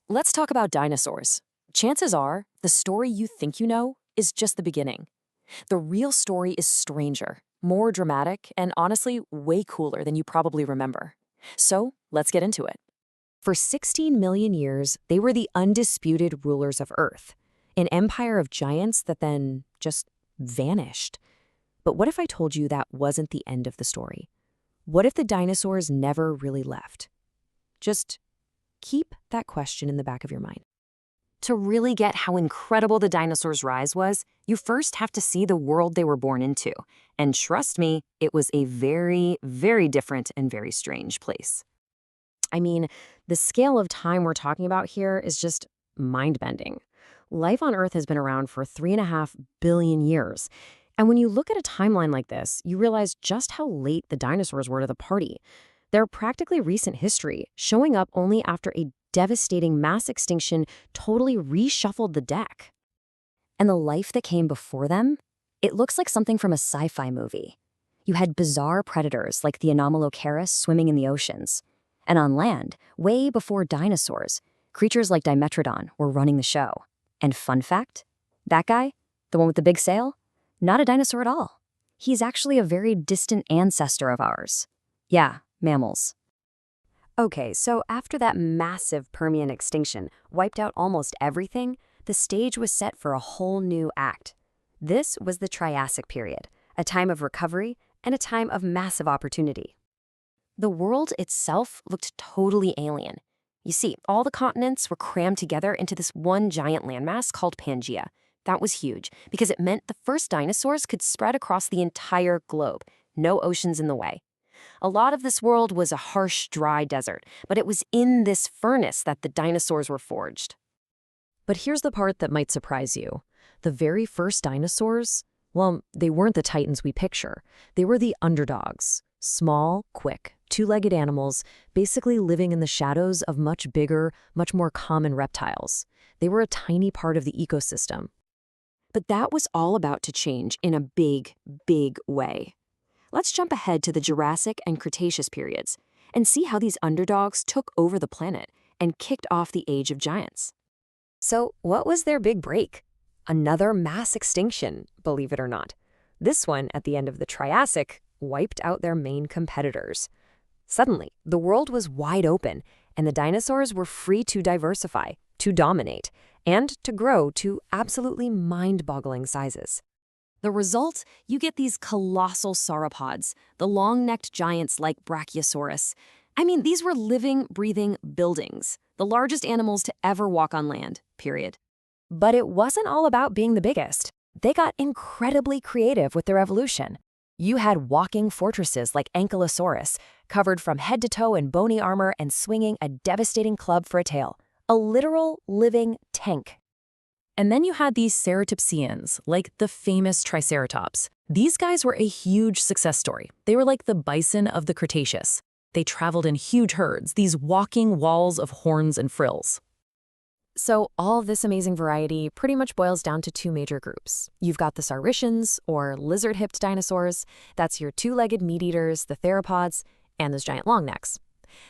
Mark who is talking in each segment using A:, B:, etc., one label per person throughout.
A: Let's talk about dinosaurs. Chances are, the story you think you know is just the beginning. The real story is stranger, more dramatic, and honestly, way cooler than you probably remember. So, let's get into it. For 16 million years, they were the undisputed rulers of Earth, an empire of giants that then just vanished. But what if I told you that wasn't the end of the story? What if the dinosaurs never really left? Just keep that question in the back of your mind. To really get how incredible the dinosaurs' rise was, you first have to see the world they were born into. And trust me, it was a very, very different and very strange place. I mean, the scale of time we're talking about here is just mind-bending. Life on Earth has been around for 3.5 billion years. And when you look at a timeline like this, you realize just how late the dinosaurs were to the party. They're practically recent history, showing up only after a devastating mass extinction totally reshuffled the deck. And the life that came before them? It looks like something from a sci-fi movie. You had bizarre predators like the Anomalocaris swimming in the oceans. And on land, way before dinosaurs, creatures like Dimetrodon were running the show. And fun fact, that guy, the one with the big sail, not a dinosaur at all. He's actually a very distant ancestor of ours. Yeah, mammals. Okay, so after that massive Permian extinction wiped out almost everything, the stage was set for a whole new act. This was the Triassic period, a time of recovery and a time of massive opportunity. The world itself looked totally alien. You see, all the continents were crammed together into this one giant landmass called Pangaea. That was huge because it meant the first dinosaurs could spread across the entire globe, no oceans in the way. A lot of this world was a harsh, dry desert, but it was in this furnace that the dinosaurs were forged. But here's the part that might surprise you. The very first dinosaurs, well, they weren't the titans we picture. They were the underdogs. Small, quick, two-legged animals, basically living in the shadows of much bigger, much more common reptiles. They were a tiny part of the ecosystem. But that was all about to change in a big, big way. Let's jump ahead to the Jurassic and Cretaceous periods and see how these underdogs took over the planet and kicked off the Age of Giants. So, what was their big break? Another mass extinction, believe it or not. This one, at the end of the Triassic, wiped out their main competitors. Suddenly, the world was wide open, and the dinosaurs were free to diversify, to dominate, and to grow to absolutely mind-boggling sizes. The result, you get these colossal sauropods, the long-necked giants like Brachiosaurus. I mean, these were living, breathing buildings, the largest animals to ever walk on land, period. But it wasn't all about being the biggest. They got incredibly creative with their evolution. You had walking fortresses like Ankylosaurus, covered from head to toe in bony armor and swinging a devastating club for a tail. A literal living tank. And then you had these ceratopsians, like the famous Triceratops. These guys were a huge success story. They were like the bison of the Cretaceous. They traveled in huge herds, these walking walls of horns and frills. So all of this amazing variety pretty much boils down to two major groups. You've got the Saurischans, or lizard-hipped dinosaurs. That's your two-legged meat-eaters, the theropods, and those giant long necks.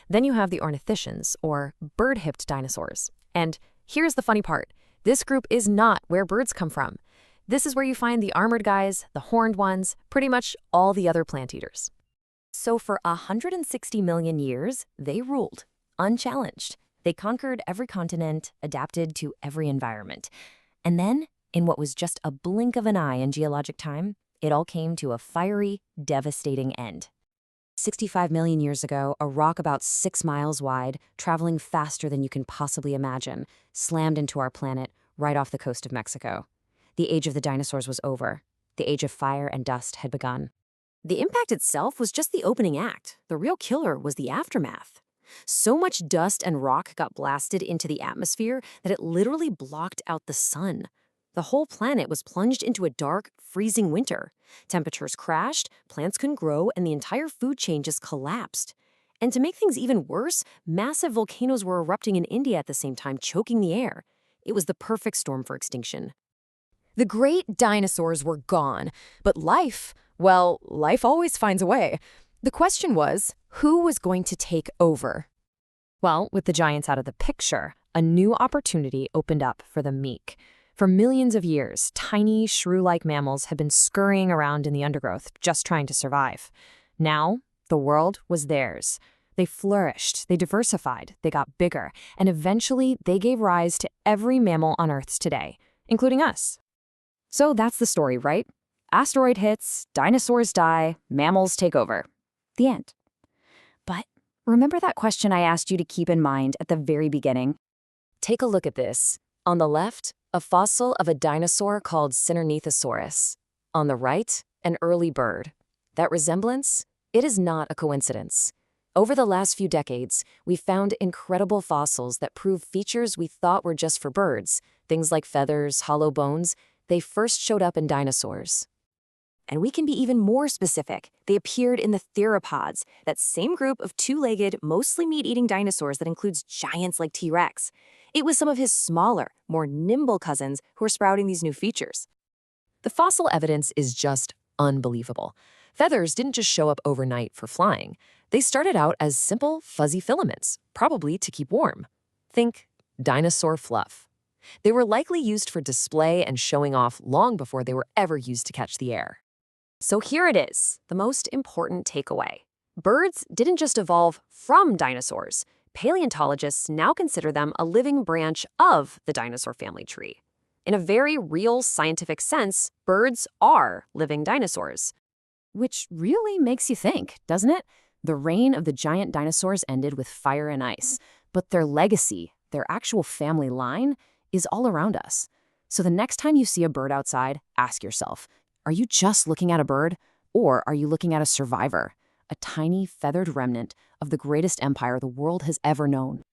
A: Then you have the ornithicians, or bird-hipped dinosaurs. And here's the funny part. This group is not where birds come from. This is where you find the armored guys, the horned ones, pretty much all the other plant-eaters. So for 160 million years, they ruled, unchallenged. They conquered every continent, adapted to every environment. And then, in what was just a blink of an eye in geologic time, it all came to a fiery, devastating end. 65 million years ago, a rock about 6 miles wide, traveling faster than you can possibly imagine, slammed into our planet right off the coast of Mexico. The age of the dinosaurs was over. The age of fire and dust had begun. The impact itself was just the opening act. The real killer was the aftermath. So much dust and rock got blasted into the atmosphere that it literally blocked out the sun. The whole planet was plunged into a dark, freezing winter. Temperatures crashed, plants couldn't grow, and the entire food chain just collapsed. And to make things even worse, massive volcanoes were erupting in India at the same time, choking the air. It was the perfect storm for extinction. The great dinosaurs were gone, but life, well, life always finds a way. The question was, who was going to take over? Well, with the giants out of the picture, a new opportunity opened up for the meek. For millions of years, tiny, shrew-like mammals had been scurrying around in the undergrowth, just trying to survive. Now, the world was theirs. They flourished, they diversified, they got bigger, and eventually they gave rise to every mammal on Earth today, including us. So that's the story, right? Asteroid hits, dinosaurs die, mammals take over. The end. But remember that question I asked you to keep in mind at the very beginning? Take a look at this. On the left, a fossil of a dinosaur called Sinornithosaurus. On the right, an early bird. That resemblance? It is not a coincidence. Over the last few decades, we've found incredible fossils that prove features we thought were just for birds. Things like feathers, hollow bones, they first showed up in dinosaurs. And we can be even more specific. They appeared in the theropods, that same group of two-legged, mostly meat-eating dinosaurs that includes giants like T-Rex. It was some of his smaller, more nimble cousins who are sprouting these new features. The fossil evidence is just unbelievable. Feathers didn't just show up overnight for flying. They started out as simple, fuzzy filaments, probably to keep warm. Think dinosaur fluff. They were likely used for display and showing off long before they were ever used to catch the air. So here it is, the most important takeaway. Birds didn't just evolve from dinosaurs. Paleontologists now consider them a living branch of the dinosaur family tree. In a very real scientific sense, birds are living dinosaurs. Which really makes you think, doesn't it? The reign of the giant dinosaurs ended with fire and ice, but their legacy, their actual family line, is all around us. So the next time you see a bird outside, ask yourself, are you just looking at a bird, or are you looking at a survivor, a tiny feathered remnant of the greatest empire the world has ever known?